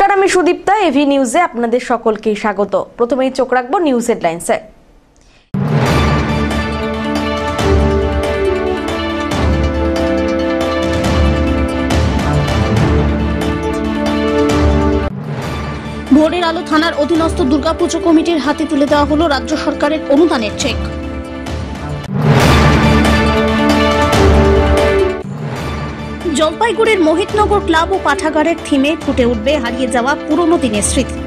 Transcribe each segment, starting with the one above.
নমস্কার, আমি সুদীপ্তা। এভি নিউজে আপনাদের সকলকে স্বাগত। প্রথমেই চোখ রাখবো নিউজ হেডলাইন্সে। ভোরের আলো থানার অধীনস্থ দুর্গাপুজো কমিটির হাতে তুলে দেওয়া হলো রাজ্য সরকারের অনুদানের চেক। জলপাইগুড়ির মোহিতনগর ক্লাব ও পাঠাগারের থিমে ফুটে উঠবে হারিয়ে যাওয়া পুরনো দিনের স্মৃতি।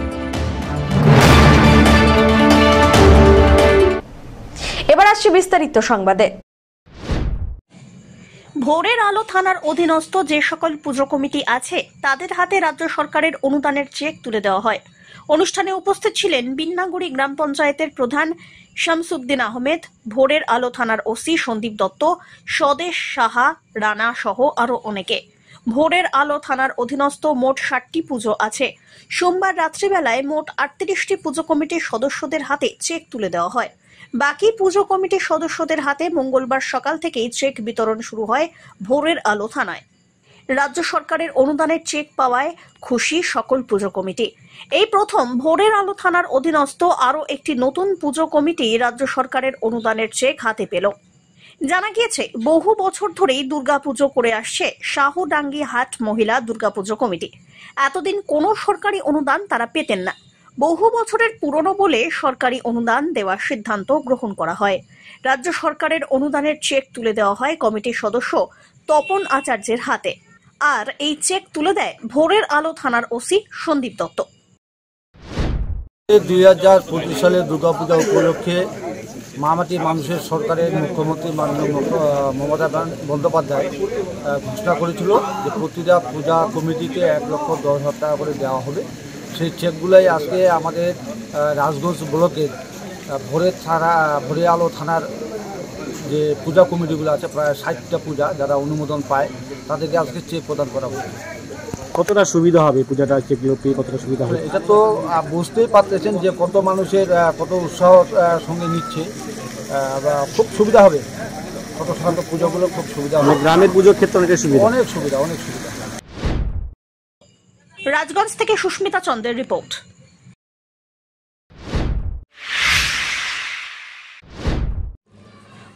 এবার আসছে বিস্তারিত সংবাদে। ভোরের আলো থানার অধীনস্থ যে সকল পুজো কমিটি আছে তাদের হাতে রাজ্য সরকারের অনুদানের চেক তুলে দেওয়া হয়। অনুষ্ঠানে উপস্থিত ছিলেন বিন্নাগুড়ি গ্রাম পঞ্চায়েতের প্রধান শামসুদ্দিন আহমেদ, ভোরের আলো থানার ওসি সন্দীপ দত্ত, স্বদেশ সাহা, রানা সহ আরো অনেকে। ভোরের আলো থানার অধীনস্থ মোট 60টি পুজো আছে। সোমবার রাত্রিবেলায় মোট 38টি পুজো কমিটির সদস্যদের হাতে চেক তুলে দেওয়া হয়। বাকি পুজো কমিটির সদস্যদের হাতে মঙ্গলবার সকাল থেকেই চেক বিতরণ শুরু হয় ভোরের আলো থানায়। রাজ্য সরকারের অনুদানের চেক পাওয়ায় খুশি সকল পুজো কমিটি। এই প্রথম ভোরের আলো থানার অধীনস্থ আরও একটি নতুন পুজো কমিটি রাজ্য সরকারের অনুদানের চেক হাতে পেল। জানা গিয়েছে, বহু বছর ধরেই দুর্গাপুজো করে আসছে শাহডাঙ্গি হাট মহিলা দুর্গাপুজো কমিটি। এতদিন কোনো সরকারি অনুদান তারা পেতেন না। বহু বছরের পুরনো বলে সরকারি অনুদান দেওয়ার সিদ্ধান্ত গ্রহণ করা হয়। রাজ্য সরকারের অনুদানের চেক তুলে দেওয়া হয় কমিটির সদস্য তপন আচার্যের হাতে। আর এই চেক তুলে দেয় ভোরের আলো থানার ওসি সন্দীপ দত্ত। 2025 সালের দুর্গাপূজা উপলক্ষে মামাটি মানুষের সরকারের মুখ্যমন্ত্রী মাননীয় মমতা বন্দ্যোপাধ্যায় ঘোষণা করেছিল যে প্রতিটা পূজা কমিটিকে 1,10,000 টাকা করে দেওয়া হবে। সেই চেকগুলোই আজকে আমাদের রাজগঞ্জ ব্লকের ভোরে আলো থানার যে পূজা কমিটিগুলো আছে, প্রায় 60টা পূজা যারা অনুমোদন পায় তাদেরকে আজকে চেক প্রদান করা হবে। কতটা সুবিধা হবে পূজাটা চেকগুলো পেয়ে, কতটা সুবিধা হবে? এটা তো বুঝতেই পারতেছেন যে কত মানুষের কত উৎসাহ সঙ্গে নিচ্ছে, খুব সুবিধা হবে। কত শতাংশ পুজোগুলো খুব সুবিধা হবে। গ্রামের পুজোর ক্ষেত্রে অনেক সুবিধা, অনেক সুবিধা। রাজগঞ্জ থেকে সুস্মিতা চন্দ্রের রিপোর্ট।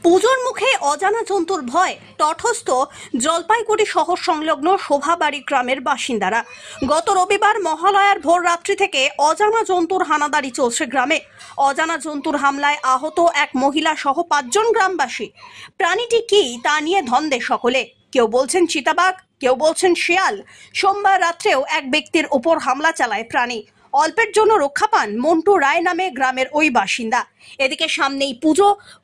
পুজোর মুখে অজানা জন্তুর ভয় তটস্থ জলপাইগুড়ি শহর সংলগ্ন শোভাবাড়ি গ্রামের বাসিন্দারা। গত রবিবার মহালয়ার ভোর রাত্রি থেকে অজানা জন্তুর হানাদারি চলছে গ্রামে। অজানা জন্তুর হামলায় আহত এক মহিলা সহ 5 জন গ্রামবাসী। প্রাণীটি কি তা নিয়ে ধন্দে সকলে। কেউ বলছেন চিতাবাঘ, কেউ বলছেন শিয়াল। সোমবার রাত্রেও এক ব্যক্তির উপর হামলা চালায় প্রাণী। অল্পের জন্য রক্ষা পান মন্টু রায় নামে গ্রামের ওই বাসিন্দা। এদিকে সামনেই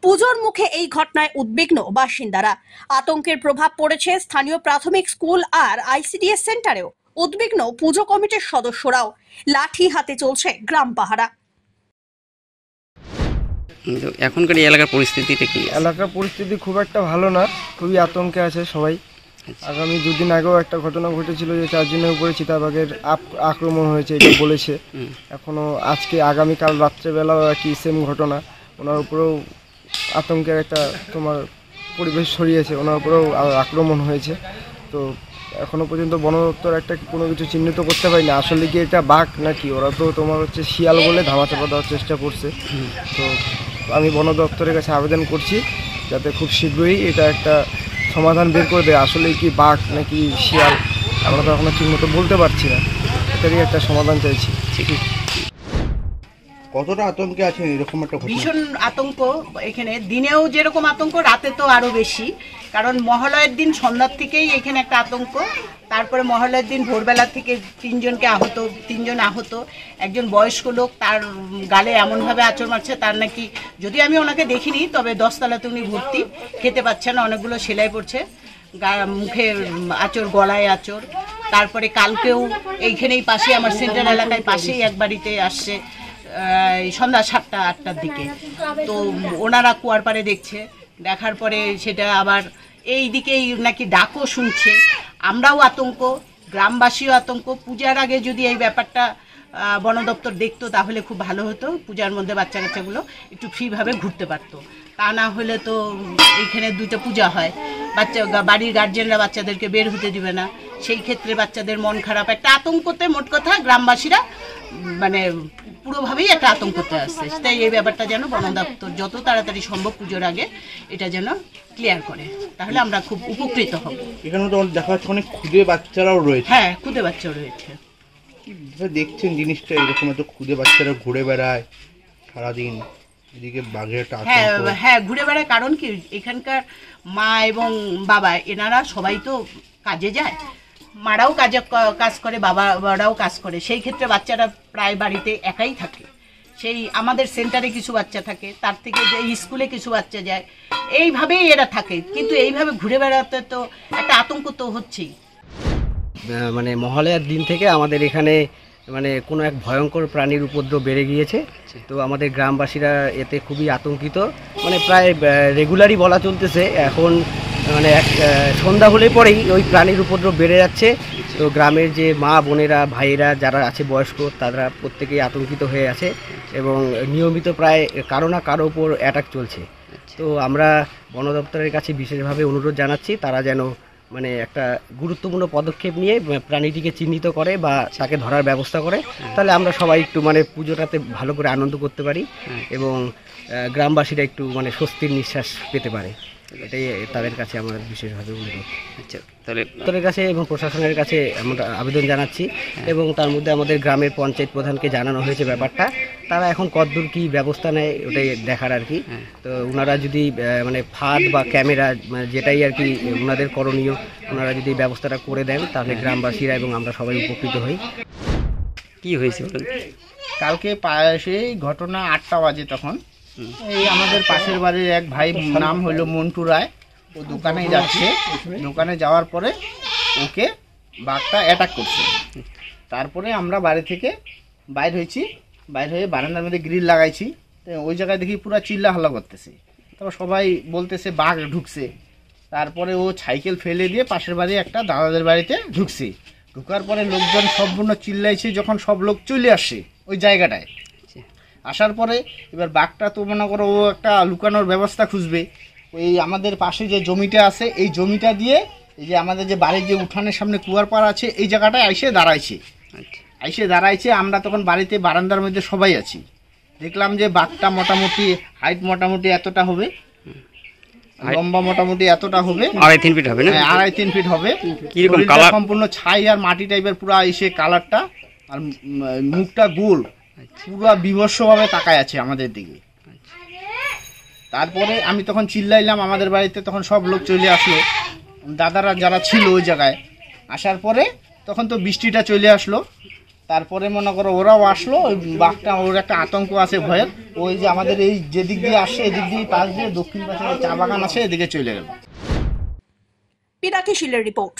পুজোর মুখে এই ঘটনায় উদ্বিগ্ন বাসিন্দারা। আতঙ্কের প্রভাব পড়েছে স্থানীয় প্রাথমিক স্কুল আর ICDS সেন্টারেও। উদ্বিগ্ন পুজো কমিটির সদস্যরাও। লাঠি হাতে চলছে গ্রাম পাহারা। এখনকার এলাকার পরিস্থিতিটা কি? এলাকার পরিস্থিতি খুব একটা ভালো না, খুবই আতঙ্কে আছে সবাই। আগামী 2 দিন আগেও একটা ঘটনা ঘটেছিল যে 4 জনের উপরে চিতাবাঘের আক্রমণ হয়েছে, এটা বলেছে। এখনো আগামীকাল রাত্রেবেলাও একই সেম ঘটনা। ওনার উপরেও আতঙ্কের একটা পরিবেশ ছড়িয়েছে, ওনার উপরেও আক্রমণ হয়েছে। তো এখনো পর্যন্ত বন দপ্তর কোনো কিছু চিহ্নিত করতে পারি না আসলে কি এটা বাঘ নাকি। ওরা তো শিয়াল বলে ধামাচাপা দেওয়ার চেষ্টা করছে। তো আমি বন দপ্তরের কাছে আবেদন করছি যাতে খুব শীঘ্রই এটা একটা সমাধান বের করে দেয়। আসলে কি বাঘ নাকি শিয়াল আমরা তো এখনো ঠিক মতো বলতে পারছি না, এটারই একটা সমাধান চাইছি। কতটা আতঙ্কে আছেন এরকম একটা ঘটনা? ভীষণ আতঙ্ক। এখানে দিনেও যেরকম আতঙ্ক, রাতে তো আরো বেশি। কারণ মহালয়ের দিন সন্ধ্যার থেকেই এখানে একটা আতঙ্ক। তারপরে মহালয়ের দিন ভোরবেলা থেকে 3 জন আহত। একজন বয়স্ক লোক, তার গালে এমনভাবে আঁচড় মারছে, তার নাকি, যদি আমি ওনাকে দেখিনি, তবে 10 তলাতে উনি ভর্তি, খেতে পাচ্ছে না, অনেকগুলো সেলাই পড়ছে, মুখে আঁচড়, গলায় আঁচড়। তারপরে কালকেও এইখানেই পাশে, আমার সেন্টার এলাকায় পাশেই এক বাড়িতে আসছে সন্ধ্যা 7টা-8টার দিকে। তো ওনারা কুয়ার পাড়ে দেখছে, দেখার পরে সেটা আবার এই দিকেই নাকি ডাকও শুনছে। আমরাও আতঙ্ক, গ্রামবাসীও আতঙ্ক। পূজার আগে যদি এই ব্যাপারটা বন দপ্তর দেখতো তাহলে খুব ভালো হতো। পূজার মধ্যে বাচ্চা কাচ্চাগুলো একটু ফ্রিভাবে ঘুরতে পারতো। তা না হলে তো এইখানে 2টা পূজা হয়, বাড়ির গার্জেনরা বাচ্চাদেরকে বের হতে দিবে না। সেই ক্ষেত্রে বাচ্চাদের মন খারাপ, একটা আতঙ্কতে মোট কথা গ্রামবাসীরা মানে পুরোভাবেই একটা আতঙ্কতে আসছে। তাই এই ব্যাপারটা যেন বন দপ্তর যত তাড়াতাড়ি সম্ভব পুজোর আগে এটা যেন ক্লিয়ার করে, তাহলে আমরা খুব উপকৃত হব। এখানে তো দেখা যাচ্ছে অনেক ক্ষুদে বাচ্চারাও রয়েছে। হ্যাঁ, ক্ষুদে বাচ্চাও রয়েছে। কিভাবে দেখছেন জিনিসটা, এরকম এত ক্ষুদে বাচ্চারা ঘুরে বেড়ায় সারাদিন, এদিকে বাঘের একটা হ্যাঁ আতঙ্ক। হ্যাঁ, ঘুরে বেড়ায়। কারণ কি, এখানকার মা এবং বাবা এনারা সবাই তো কাজে যায়, মারাও কাজ করে, বাবারাও কাজ করে, সেই ক্ষেত্রে বাচ্চারা প্রায় বাড়িতে একাই থাকে। সেই আমাদের সেন্টারে কিছু বাচ্চা থাকে, তার থেকে যে স্কুলে কিছু বাচ্চা যায়, এইভাবেই এরা থাকে। কিন্তু এইভাবে ঘুরে বেড়াতে তো একটা আতঙ্ক তো হচ্ছেই। মানে মহালয়ার দিন থেকে আমাদের এখানে মানে কোনো এক ভয়ঙ্কর প্রাণীর উপদ্রব বেড়ে গিয়েছে। তো আমাদের গ্রামবাসীরা এতে খুবই আতঙ্কিত, মানে প্রায় রেগুলারই বলা চলতেছে। এখন মানে সন্ধ্যা হলে পরেই ওই প্রাণীর উপদ্রব বেড়ে যাচ্ছে। তো গ্রামের যে মা বোনেরা ভাইয়েরা যারা আছে বয়স্ক, তারা প্রত্যেকেই আতঙ্কিত হয়ে আছে এবং নিয়মিত প্রায় কারো না কারো উপর অ্যাটাক চলছে। তো আমরা বন দপ্তরের কাছে বিশেষভাবে অনুরোধ জানাচ্ছি, তারা যেন মানে একটা গুরুত্বপূর্ণ পদক্ষেপ নিয়ে প্রাণীটিকে চিহ্নিত করে বা তাকে ধরার ব্যবস্থা করে, তাহলে আমরা সবাই একটু মানে পুজোটাতে ভালো করে আনন্দ করতে পারি এবং গ্রামবাসীরা একটু মানে স্বস্তির নিঃশ্বাস পেতে পারে। এটাই তাদের কাছে আমার বিশেষভাবে অনুরোধ। আচ্ছা, তাহলে দপ্তরের কাছে এবং প্রশাসনের কাছে আমরা আবেদন জানাচ্ছি এবং তার মধ্যে আমাদের গ্রামের পঞ্চায়েত প্রধানকে জানানো হয়েছে ব্যাপারটা। তারা এখন কতদূর কী ব্যবস্থা নেয় ওটাই দেখার আর কি। তো ওনারা যদি মানে ফাঁদ বা ক্যামেরা যেটাই আর কি ওনাদের করণীয়, ওনারা যদি ব্যবস্থাটা করে দেন তাহলে গ্রামবাসীরা এবং আমরা সবাই উপকৃত হই। কি হয়েছে বলুন? কালকে সেই ঘটনা 8টা বাজে, তখন এই আমাদের পাশের বাড়ির এক ভাই, নাম হলো মন্টু রায়, ও দোকানে যাচ্ছে। দোকানে যাওয়ার পরে ওকে বাঘটা অ্যাটাক করছে। তারপরে আমরা বাড়ি থেকে বাইর হয়েছি, বাইর হয়ে বারান্দার মধ্যে গ্রিল লাগাইছি। তো ওই জায়গায় দেখি পুরো চিল্লা হাল্লা করতেছে, তারপর সবাই বলতেছে বাঘ ঢুকছে। তারপরে ও সাইকেল ফেলে দিয়ে পাশের বাড়ি একটা দাদাদের বাড়িতে ঢুকছে। ঢুকার পরে লোকজন সম্পূর্ণ চিল্লাইছে, যখন সব লোক চলে আসে ওই জায়গাটায়, আসার পরে এবার বাঘটা তো মনে করো ও একটা লুকানোর ব্যবস্থা খুঁজবে। ওই আমাদের পাশে যে জমিটা আছে, এই জমিটা দিয়ে এই যে আমাদের যে বাড়ির যে উঠানের সামনে কুয়ার পাড় আছে, এই জায়গাটায় আইসে দাঁড়াইছে। আমরা তখন বাড়িতে বারান্দার মধ্যে সবাই আছি। দেখলাম যে বাঘটা মোটামুটি হাইট মোটামুটি এতটা হবে, লম্বা মোটামুটি এতটা হবে, 2.5-3 ফিট হবে না? 2.5-3 ফিট হবে। কিরকম কালার? সম্পূর্ণ ছাই আর মাটি টাইপের পুরো এসে কালারটা, আর মুখটা গোল, পুরো বিভৎসভাবে তাকায় আছে আমাদের দিকে। তারপরে আমি তখন চিল্লাইলাম আমাদের বাড়িতে, তখন সব লোক চলে আসলো, দাদারা যারা ছিল ওই জায়গায়। আসার পরে তখন তো বৃষ্টিটা চলে আসলো। তারপরে মনে করো ওরাও আসলো। ওই বাঘটা, ওর একটা আতঙ্ক আছে ভয়ের, ওই যে আমাদের এই যেদিক দিয়ে আসে এদিক দিয়ে পাশ দিয়ে দক্ষিণ পাশে চা বাগান আছে, এদিকে চলে গেল। পিনাকি শিলের রিপোর্ট।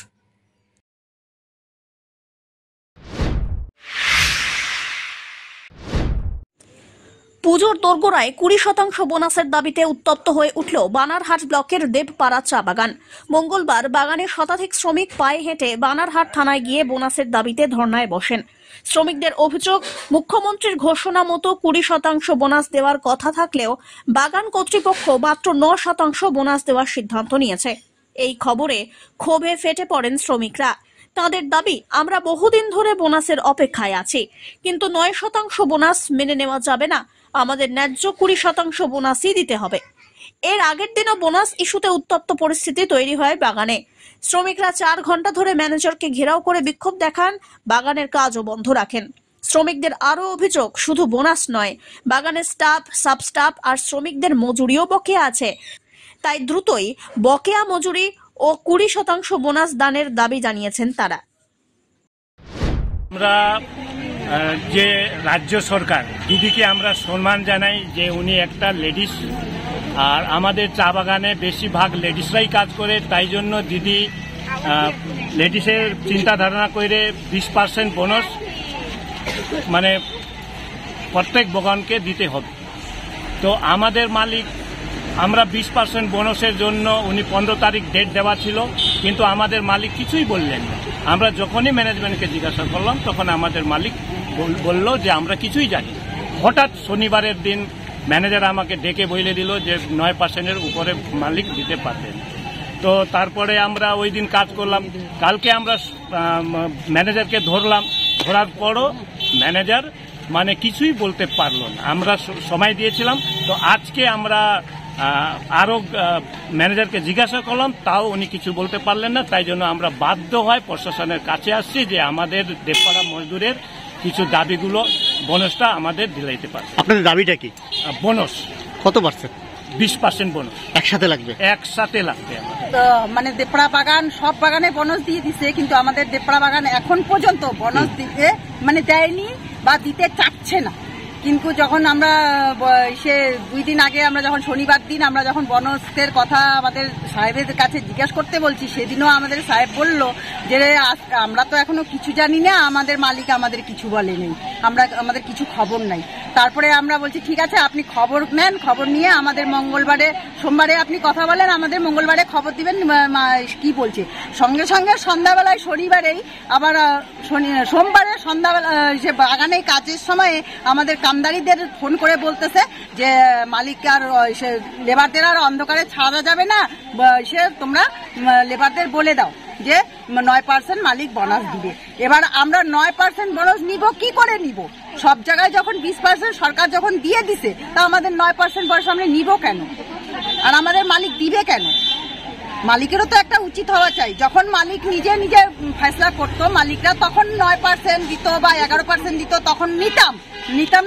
পুজোর দোরগোড়ায় 20% বোনাসের দাবিতে উত্তপ্ত হয়ে উঠল বানারহাট ব্লকের দেবপাড়া চা বাগান। মঙ্গলবার বাগানের শতাধিক শ্রমিক পায়ে হেঁটে বানারহাট থানায় গিয়ে বোনাসের দাবিতে ধর্নায় বসেন। শ্রমিকদের অভিযোগ, মুখ্যমন্ত্রীর ঘোষণা মতো 20% বোনাস দেওয়ার কথা থাকলেও বাগান কর্তৃপক্ষ মাত্র 9% বোনাস দেওয়ার সিদ্ধান্ত নিয়েছে। এই খবরে ক্ষোভে ফেটে পড়েন শ্রমিকরা। তাদের দাবি, আমরা বহুদিন ধরে বোনাসের অপেক্ষায় আছি, কিন্তু 9% বোনাস মেনে নেওয়া যাবে না, আমাদের ন্যায্য 20% বোনাসই দিতে হবে। এর আগের দিনও বোনাস ইস্যুতে উত্তপ্ত পরিস্থিতি তৈরি হয় বাগানে। শ্রমিকরা 4 ঘন্টা ধরে ম্যানেজারকে ঘেরাও করে বিক্ষোভ দেখান, বাগানের কাজও বন্ধ রাখেন। শ্রমিকদের আরও অভিযোগ, শুধু বোনাস নয়, বাগানের স্টাফ, সাব স্টাফ আর শ্রমিকদের মজুরিও বকেয়া আছে। তাই দ্রুতই বকেয়া মজুরি ও 20% বোনাস দানের দাবি জানিয়েছেন তারা। আমরা যে রাজ্য সরকার দিদিকে আমরা সম্মান জানাই যে উনি একটা লেডিস, আর আমাদের চা বাগানে বেশিরভাগ লেডিসরাই কাজ করে, তাই জন্য দিদি লেডিসের চিন্তা ধারণা করে 20% বোনাস মানে প্রত্যেক বাগানকে দিতে হবে। তো আমাদের মালিক, আমরা 20% বোনাসের জন্য উনি 15 তারিখ ডেট দেওয়া ছিল, কিন্তু আমাদের মালিক কিছুই বললেন না। আমরা যখনই ম্যানেজমেন্টকে জিজ্ঞাসা করলাম তখন আমাদের মালিক বলল যে আমরা কিছুই জানি। হঠাৎ শনিবারের দিন ম্যানেজার আমাকে ডেকে বলে দিল যে 9%-এর উপরে মালিক দিতে পারবেন। তো তারপরে আমরা ওই দিন কাজ করলাম। কালকে আমরা ম্যানেজারকে ধরলাম, ধরার পরও ম্যানেজার মানে কিছুই বলতে পারলো না। আমরা সময় দিয়েছিলাম, তো আজকে আমরা আরও ম্যানেজারকে জিজ্ঞাসা করলাম, তাও উনি কিছু বলতে পারলেন না। তাই জন্য আমরা বাধ্য হয় প্রশাসনের কাছে আসছি যে আমাদের দেবপাড়া মজদুরের কিছু দাবিগুলো বোনাসটা আমাদের দিলাইতে পারে। আপনাদের দাবিটা কি? বোনাস কত পার্সেন্ট? 20% বোনাস একসাথে লাগবে? একসাথে লাগবে। তো মানে দেবপাড়া বাগান সব বাগানে বোনাস দিয়ে দিছে, কিন্তু আমাদের দেবপাড়া বাগান এখন পর্যন্ত বোনাস দিতে মানে দেয়নি বা দিতে চাচ্ছে না। কিন্তু যখন আমরা সে 2 দিন আগে আমরা যখন শনিবার দিন আমরা যখন বোনাসের কথা আমাদের সাহেবের কাছে জিজ্ঞাসা করতে বলছি, সেদিনও আমাদের সাহেব বলল যে আমরা তো এখনো কিছু জানি না, আমাদের মালিক আমাদের কিছু বলেনি, আমাদের কিছু খবর নাই। তারপরে আমরা বলছি ঠিক আছে আপনি খবর নেন, খবর নিয়ে আমাদের সোমবারে আপনি কথা বলেন, আমাদের মঙ্গলবারে খবর দিবেন কি বলছে। সঙ্গে সঙ্গে সন্ধ্যাবেলায় শনিবারেই আবার সোমবারে সন্ধ্যাবেলা সে বাগানে কাজের সময়ে আমাদের কামদারিদের ফোন করে বলতেছে যে মালিক আর সে লেবারদের আর অন্ধকারে ছাড়া যাবে না, সে তোমরা লেবারদের বলে দাও যে 9% মালিক বোনাস দিবে। এবার আমরা 9% বোনাস নিব, কি করে নিব? সব জায়গায় যখন 20% সরকার যখন দিয়ে দিছে, তা আমাদের 9% বোনাস আমরা নিব কেন? আর আমাদের মালিক দিবে কেন? মালিকেরও তো একটা উচিত হওয়া চাই। যখন মালিক নিজে নিজে ফেসলা করতো মালিকরা, তখন 9% দিত বা 11% দিত, তখন নিতাম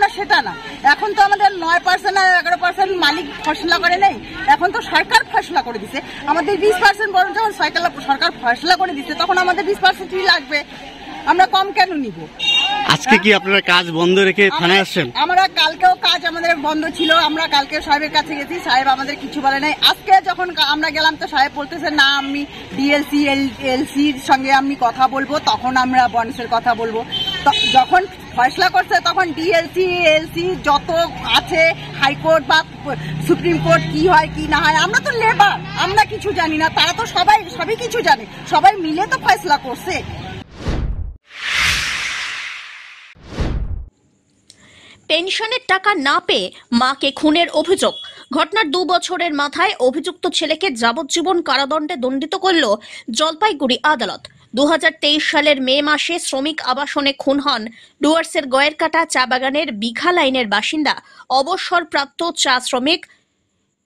না, সেটা না। এখন তো আমাদের 9% আর 11% মালিক ফয়সলা করে নেই, এখন তো সরকার ফয়সলা করে দিছে। আমাদের 20% বরং যখন সরকার ফয়সলা করে দিচ্ছে, তখন আমাদের 20%ই লাগবে, আমরা কম কেন নিব? আজকে কি আপনারা কাজ বন্ধ রেখে থানায় আসছেন? আমরা কালকেও কাজ আমাদের বন্ধ ছিল, আমরা কালকে সাহেবের কাছে গেছি, সাহেব আমাদের কিছু বলে নাই। আজকে যখন আমরা গেলাম তো সাহেব বলতেছে না আমি ডিএলসি এলসির সঙ্গে আমি কথা বলবো, তখন আমরা বোনাসের কথা বলবো। যখন ফয়সলা করছে তখন ডিএলসি এলসি যত আছে হাইকোর্ট বা সুপ্রিম কোর্ট কি হয় কি না হয়, আমরা তো লেবার, আমরা কিছু জানি না, তারা তো সবই কিছু জানে, সবাই মিলে তো ফয়সলা করছে। পেনশনের টাকা না পেয়ে মাকে খুনের অভিযোগ। ঘটনার 2 বছরের মাথায় অভিযুক্ত ছেলেকে যাবজ্জীবন কারাদণ্ডে দণ্ডিত করল জলপাইগুড়ি আদালত। 2023 সালের মে মাসে শ্রমিক আবাসনে খুন হন ডুয়ার্সের গয়েরকাটা চা বাগানের বিঘা লাইনের বাসিন্দা অবসরপ্রাপ্ত চা শ্রমিক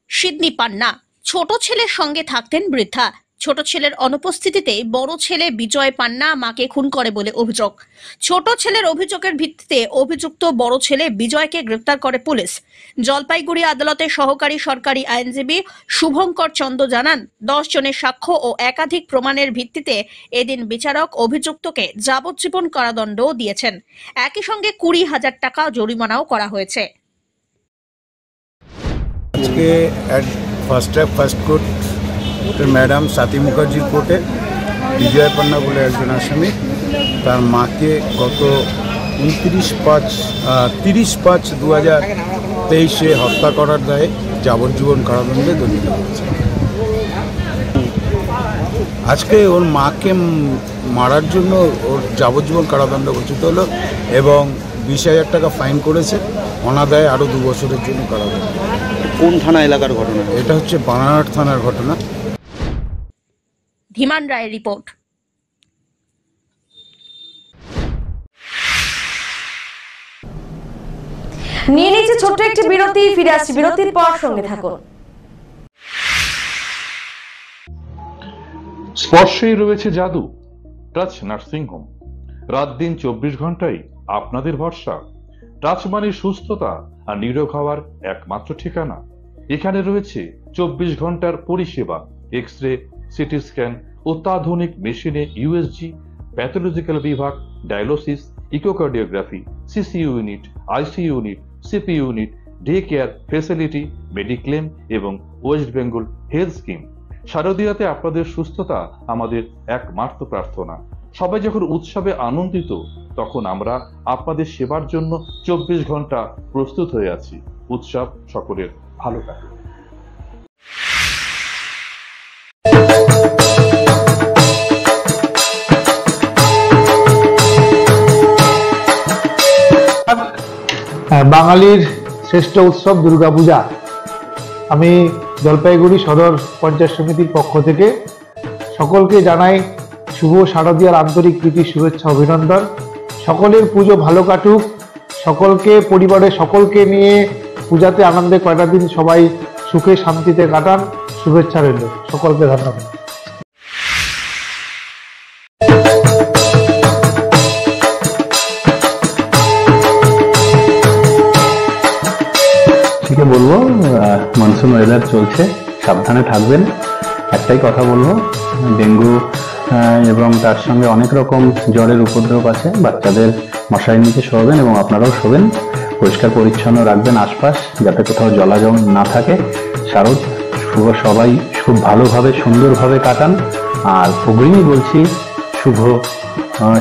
সিডনি পান্না। ছোট ছেলের সঙ্গে থাকতেন বৃদ্ধা। ছোট ছেলের অনুপস্থিতিতে বড় ছেলে বিজয় পান্না মাকে খুন করে বলে অভিযোগ। ছোট ছেলের অভিযোগের ভিত্তিতে অভিযুক্ত বড় ছেলে বিজয়কে গ্রেফতার করে পুলিশ। জলপাইগুড়ি আদালতের সহকারী সরকারি আইনজীবী শুভঙ্কর চন্দ্র জানান, 10 জনের সাক্ষ্য ও একাধিক প্রমাণের ভিত্তিতে এদিন বিচারক অভিযুক্তকে যাবজ্জীবন কারাদণ্ডও দিয়েছেন। একই সঙ্গে 20,000 টাকা জরিমানাও করা হয়েছে। আজকে ফার্স্ট কোর্ট ম্যাডাম স্বাতী মুখার্জির কোর্টে বিজয় পান্না বলে একজন আসামি, তার মাকে গত 30/5/2023 হত্যা করার দায়ে যাবজ্জীবন কারাদণ্ডে দণ্ডিত হয়েছে। আজকে ওর মাকে মারার জন্য ওর যাবজ্জীবন কারাদণ্ড ঘোষিত হলো এবং 20,000 টাকা ফাইন করেছে, অনাদায়ে আরও 2 বছরের জন্য কারাদণ্ড। কোন থানা এলাকার ঘটনা? এটা হচ্ছে বানারহাট থানার ঘটনা। ধীমান রায়ের রিপোর্ট। নিয়ে নিচ্ছে ছোট্ট একটি বিরতি, ফিরে আসছি বিরতির পর, সঙ্গে থাকুন। স্পর্শেই রয়েছে জাদু। টাচ নার্সিং হোম, রাত দিন 24 ঘন্টাই আপনাদের ভরসা। টাচ মানে সুস্থতা আর নিরোগ হওয়ার একমাত্র ঠিকানা। এখানে রয়েছে 24 ঘন্টার পরিষেবা, এক্স-রে, সিটি স্ক্যান, অত্যাধুনিক মেশিনে ইউএসজি, প্যাথোলজিক্যাল বিভাগ, dialysis, echocardiography, CC unit, IC unit, CP unit, day care facility, mediclaim এবং ওয়েস্ট বেঙ্গল হেলথ স্কিম। শারদীয়াতে আপনাদের সুস্থতা আমাদের একমাত্র প্রার্থনা। সবাই যখন উৎসবে আনন্দিত, তখন আমরা আপনাদের সেবার জন্য 24 ঘন্টা প্রস্তুত হয়ে আছি। উৎসব সকলের ভালো কাটুক। বাঙালির শ্রেষ্ঠ উৎসব দুর্গাপূজা। আমি জলপাইগুড়ি সদর পঞ্চায়েত সমিতির পক্ষ থেকে সকলকে জানাই শুভ শারদীয়ার আন্তরিক প্রীতি শুভেচ্ছা অভিনন্দন। সকলের পুজো ভালো কাটুক, সকলকে পরিবারের সকলকে নিয়ে পূজাতে আনন্দে কয়টা দিন সবাই সুখে শান্তিতে কাটান, শুভেচ্ছা রইল, সকলকে ধন্যবাদ। থেকে বলবো মনসুন ওয়েদার চলছে, সাবধানে থাকবেন। একটাই কথা বলবো, ডেঙ্গু এবং তার সঙ্গে অনেক রকম জ্বরের উপদ্রব আছে। বাচ্চাদের মশারির নিচে শোবেন এবং আপনারাও শোবেন, পরিষ্কার পরিচ্ছন্ন রাখবেন আশপাশ, যাতে কোথাও জলাজল না থাকে। শারদ শুভ, সবাই খুব ভালোভাবে সুন্দরভাবে কাটান। আর অগ্রিমই বলছি শুভ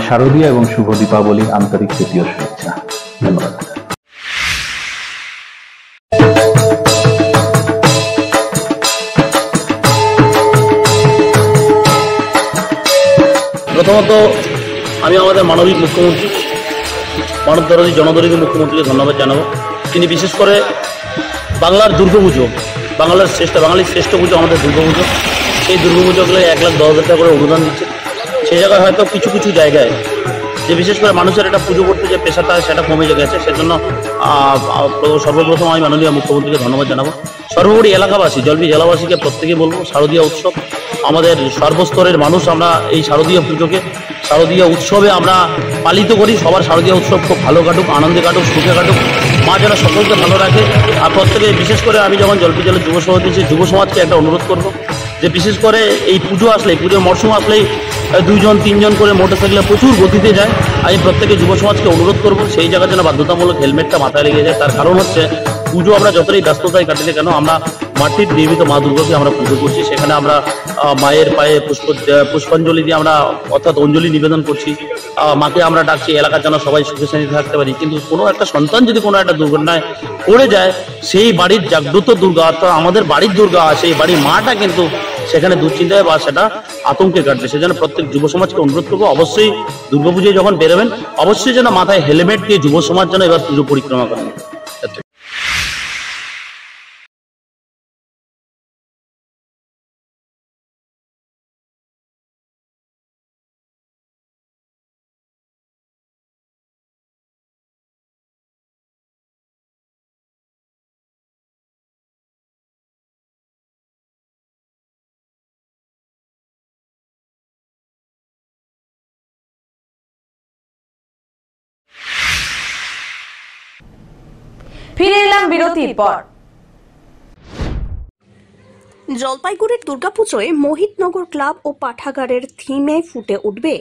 শারদীয়া এবং শুভ দীপাবলির আন্তরিক তৃতীয় শুভেচ্ছা। ধন্যবাদ। প্রথমত আমি আমাদের মানবিক মুখ্যমন্ত্রী, মানবদরদী জনদরদী মুখ্যমন্ত্রীকে ধন্যবাদ জানাবো। তিনি বিশেষ করে বাংলার দুর্গাপুজো, বাংলার বাঙালির শ্রেষ্ঠ পুজো আমাদের দুর্গাপুজো, সেই দুর্গাপুজোগুলো 1,10,000 টাকা করে অনুদান দিচ্ছে। সেই জায়গায় হয়তো কিছু কিছু জায়গায় যে বিশেষ করে মানুষের একটা পুজো করতে যে পেশাটা সেটা কমে গেছে, সেজন্য সর্বপ্রথম আমি মাননীয় মুখ্যমন্ত্রীকে ধন্যবাদ জানাবো। সর্বোপরি এলাকাবাসী, জলপি জেলাবাসীকে প্রত্যেকে বলবো, শারদীয়া উৎসব আমাদের সর্বস্তরের মানুষ আমরা এই শারদীয় পুজোকে, শারদীয় উৎসবে আমরা পালিত করি। সবার শারদীয় উৎসব খুব ভালো কাটুক, আনন্দে কাটুক, সুখে কাটুক, মা যেন সকলকে ভালো রাখে। আর প্রত্যেকে বিশেষ করে আমি যখন জলপি জেলার যুব সভাপতি, সেই যুব সমাজকে একটা অনুরোধ করবো যে বিশেষ করে এই পুজো আসলে, পুজোর মরশুম আসলেই 2-3 করে মোটরসাইকেলে প্রচুর গতিতে যায়। আমি প্রত্যেকে যুব সমাজকে অনুরোধ করবো সেই জায়গার জন্য বাধ্যতামূলক হেলমেটটা মাথায় লেগে যায়। তার কারণ হচ্ছে পুজো আমরা যতটাই ব্যস্ততায় কাটিলে কেন, আমরা মাটির নির্মিত মা দুর্গাকে আমরা পুজো করছি। সেখানে আমরা মায়ের পায়ে পুষ্পাঞ্জলি দিয়ে আমরা অর্থাৎ অঞ্জলি নিবেদন করছি, মাকে আমরা ডাকছি এলাকার জন্য সবাই সুখে শান্তিতে থাকতে পারি। কিন্তু কোনো একটা সন্তান যদি কোনো একটা দুর্ঘটনায় পড়ে যায়, সেই বাড়ির জাগ্রত দুর্গা অর্থাৎ আমাদের বাড়ির দুর্গা, সেই বাড়ির মাটা কিন্তু সেখানে দুশ্চিন্তায় বা সেটা আতঙ্কে কাটবে। সেজন্য প্রত্যেক যুব সমাজকে অনুরোধ করবো, অবশ্যই দুর্গাপুজোয় যখন বেরোবেন অবশ্যই যেন মাথায় হেলমেট দিয়ে যুব সমাজ যেন এবার পুজো পরিক্রমা করেন। ফিরে এলাম বিরতির পর। জলপাইগুড়ির দুর্গাপুজোয় মোহিতনগর ক্লাব ও পাঠাগারের থিমে ফুটে উঠবে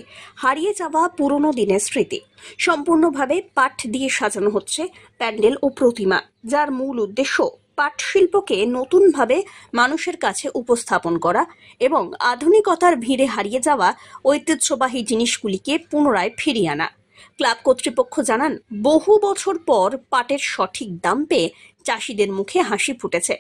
হারিয়ে যাওয়া পুরনো দিনের স্মৃতি। সম্পূর্ণভাবে পাট দিয়ে সাজানো হচ্ছে প্যান্ডেল ও প্রতিমা, যার মূল উদ্দেশ্য পাট শিল্পকে নতুনভাবে মানুষের কাছে উপস্থাপন করা এবং আধুনিকতার ভিড়ে হারিয়ে যাওয়া ঐতিহ্যবাহী জিনিসগুলিকে পুনরায় ফিরিয়ে আনা। ক্লাব কর্তৃপক্ষ জানান, বহু বছর পর পাটের সঠিক দাম পেয়ে চাষিদের মুখে হাসি ফুটেছে।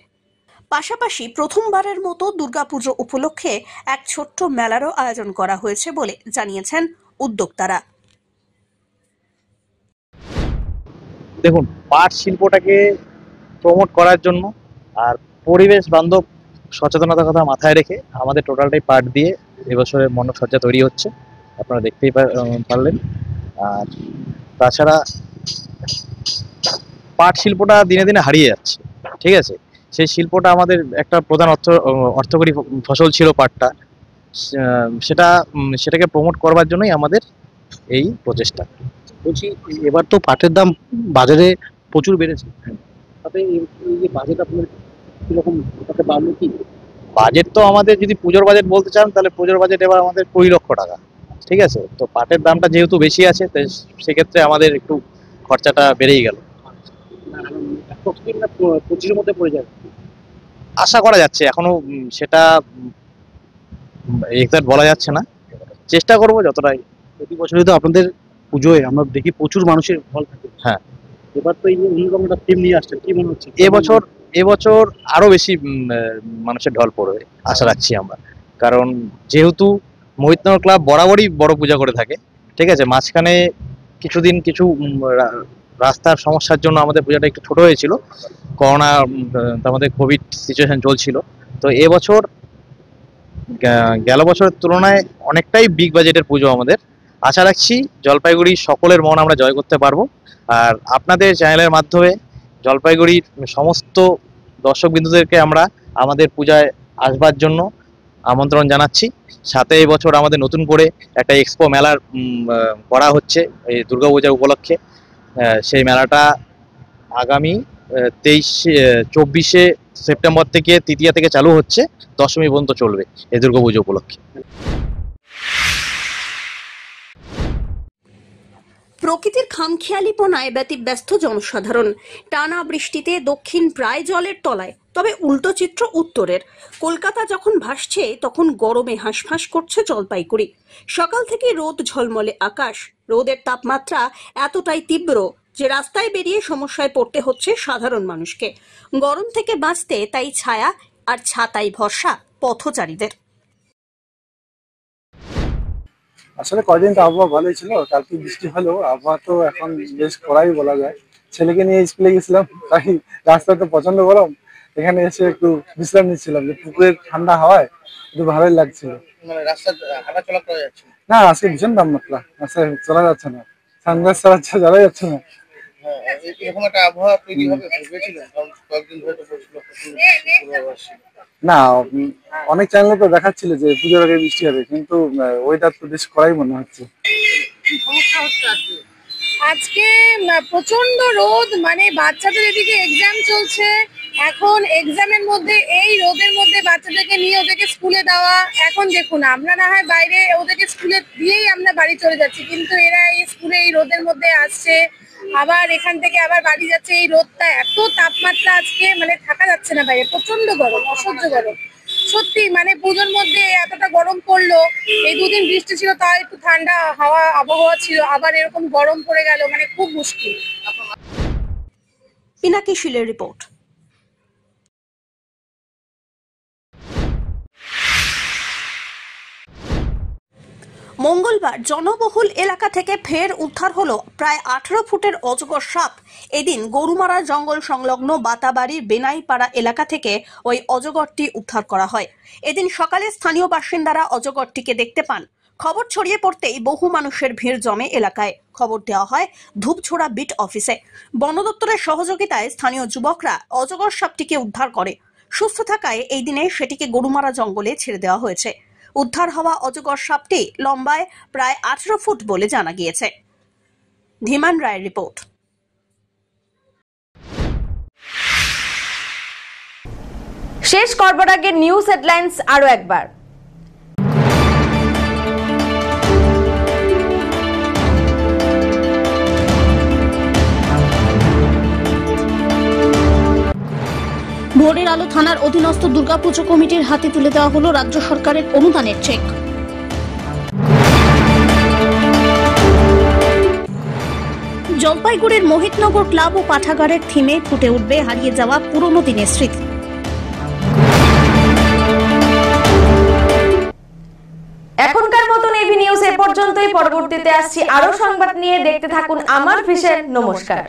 পাশাপাশি প্রথমবারের মতো দুর্গাপুজো উপলক্ষে এক ছোট্ট মেলারও আয়োজন করা হয়েছে বলে জানিয়েছেন উদ্যোক্তারা। দেখুন, পাট শিল্পটাকে প্রমোট করার জন্য আর পরিবেশ বান্ধব সচেতনতার কথা মাথায় রেখে আমাদের টোটালটাই পাট দিয়ে এবছরের মণ্ডপসজ্জা তৈরি হচ্ছে, আপনারা দেখতেই পারলেন। আর তাছাড়া পাট শিল্পটা দিনে দিনে হারিয়ে যাচ্ছে, ঠিক আছে। সেই শিল্পটা আমাদের একটা প্রধান অর্থকরী ফসল ছিল পাটটা, সেটাকে প্রমোট করবার জন্যই আমাদের এই প্রচেষ্টা। বলছি, এবার তো পাটের দাম বাজারে প্রচুর বেড়েছে, তাতে এই যে বাজেট আপনার কীরকম বাড়লো কি? বাজেট তো আমাদের, যদি পুজোর বাজেট বলতে চান তাহলে পুজোর বাজেট এবার আমাদের 20 লক্ষ টাকা, ঠিক আছে। তো পাটের দামটা যেহেতু বেশি আছে, তো সেক্ষেত্রে আমাদের একটু খরচাটা বেড়েই গেল। পঁচিশের মধ্যে পড়ে যাবে আশা করা যাচ্ছে, এখনো সেটা এক্সাক্ট বলা যাচ্ছে না, চেষ্টা করব যতটাই। প্রতি বছরই তো আপনাদের পুজোয় আমরা দেখি প্রচুর মানুষের ঢল থাকে। হ্যাঁ, এবার তো এই অন্যরকম একটা থিম নিয়ে আসছেন, কি মনে হচ্ছে? এবছর আরো বেশি মানুষের ঢল পড়বে আশা রাখছি আমরা, কারণ যেহেতু মোহিতনগর ক্লাব বরাবরই বড় পূজা করে থাকে, ঠিক আছে। মাঝখানে কিছুদিন কিছু রাস্তার সমস্যার জন্য আমাদের পূজাটা একটু ছোট হয়েছিল, করোনা, আমাদের কোভিড সিচুয়েশন চলছিল, তো এবছর গেল বছরের তুলনায় অনেকটাই বিগ বাজেটের পুজো আমাদের। আশা রাখছি জলপাইগুড়ির সকলের মন আমরা জয় করতে পারবো। আর আপনাদের চ্যানেলের মাধ্যমে জলপাইগুড়ির সমস্ত দর্শকবিন্দুদেরকে আমরা আমাদের পূজায় আসবার জন্য আমন্ত্রণ জানাচ্ছি। সাথে এই বছর আমাদের নতুন করে একটা এক্সপো মেলার করা হচ্ছে এই দুর্গাপূজার উপলক্ষে। সেই মেলাটা আগামী 24শে সেপ্টেম্বর থেকে তৃতীয়া থেকে চালু হচ্ছে, দশমী পর্যন্ত চলবে এই দুর্গাপুজো উপলক্ষে। প্রকৃতির খামখেয়ালিপনায় ব্যতিব্যস্ত জনসাধারণ। টানা বৃষ্টিতে দক্ষিণ প্রায় জলের তলায়, তবে উল্টো চিত্র উত্তরের। কলকাতা যখন ভাসছে তখন গরমে হাঁসফাঁস করছে জলপাইগুড়ি। সকাল থেকে রোদ ঝলমলে আকাশ। রোদের তাপমাত্রা এতটাই তীব্র যে রাস্তায় বেরিয়ে সমস্যায় পড়তে হচ্ছে সাধারণ মানুষকে। গরম থেকে বাঁচতে তাই ছায়া আর ছাতাই ভরসা পথচারীদের। আসলে কয়দিন তো আবহাওয়া ভালোই ছিল, কালকে বৃষ্টি হলো, আবহাওয়া তো এখন বেশ কড়াই বলা যায়। ছেলেকে নিয়ে স্কুলে গেছিলাম, তাই রাস্তায় তো প্রচন্ড গরম, এখানে এসে একটু বিশ্রাম নিচ্ছিলাম, যে পুকুরের ঠান্ডা হাওয়ায় একটু ভালোই লাগছিল। মানে রাস্তা হাঁটা চলা করা যাচ্ছে না, আজকে ভীষণ তাপমাত্রা, আজকে চলা যাচ্ছে না, সানগ্লাস চালাচ্ছে যারা যাচ্ছে না। এরকম একটা আবহাওয়া তৈরি হবে ভেবেছিল? কয়েকদিন ধরে তো না, অনেক চ্যানেলে তো দেখাচ্ছিল যে পুজোর আগে বৃষ্টি হবে, কিন্তু ওয়েদার তো বেশ কড়াই মনে হচ্ছে। আজকে প্রচন্ড রোদ, মানে বাচ্চাদের এদিকে এক্সাম চলছে, এখন এক্সামের মধ্যে এই রোদের মধ্যে বাচ্চাদেরকে নিয়ে ওদেরকে স্কুলে দেওয়া। এখন দেখুন, আমরা না হয় বাইরে ওদেরকে স্কুলে দিয়েই আমরা বাড়ি চলে যাচ্ছি, কিন্তু এরা এই স্কুলে এই রোদের মধ্যে আসছে, আবার এখান থেকে আবার বাড়ি যাচ্ছে। এই রোদটা এত তাপমাত্রা আজকে, মানে থাকা যাচ্ছে না বাইরে, প্রচন্ড গরম, অসহ্য গরম সত্যি। মানে পুজোর মধ্যে এতটা গরম পড়লো, এই দুদিন বৃষ্টি ছিল তাই একটু ঠান্ডা হাওয়া আবহাওয়া ছিল, আবার এরকম গরম পড়ে গেল, মানে খুব মুশকিল। পিনাকি শীলের রিপোর্ট। মঙ্গলবার জনবহুল এলাকা থেকে ফের উদ্ধার হলো প্রায় 18 ফুটের অজগর সাপ। এদিন গরুমারা জঙ্গল সংলগ্ন বাতাবাড়ির বেনাইপাড়া এলাকা থেকে ওই অজগরটি উদ্ধার করা হয়। এদিন সকালে স্থানীয় বাসিন্দারা অজগরটিকে দেখতে পান। খবর ছড়িয়ে পড়তেই বহু মানুষের ভিড় জমে এলাকায়। খবর দেওয়া হয় ধূপছোড়া বিট অফিসে। বন দপ্তরের সহযোগিতায় স্থানীয় যুবকরা অজগর সাপটিকে উদ্ধার করে। সুস্থ থাকায় এই দিনে সেটিকে গরুমারা জঙ্গলে ছেড়ে দেওয়া হয়েছে। উদ্ধার হওয়া অজগর সাপটি লম্বায় প্রায় 18 ফুট বলে জানা গিয়েছে। ধীমান রায়ের রিপোর্ট। শেষ করবার আগে নিউজ হেডলাইন্স আরো একবার। ভোরের আলো থানার অধীনস্থ দুর্গাপুজো কমিটির হাতে তুলে দেওয়া হলো রাজ্য সরকারের অনুদানের চেক। জলপাইগুড়ির মোহিতনগর ক্লাব ও পাঠাগারের থিমে ফুটে উঠবে হারিয়ে যাওয়া পুরনো দিনের স্মৃতি। এখনকার মতন এভি নিউজ এ পর্যন্তই। পরবর্তীতে আসছি আরো সংবাদ নিয়ে। দেখতে থাকুন আমার ভিশন। নমস্কার।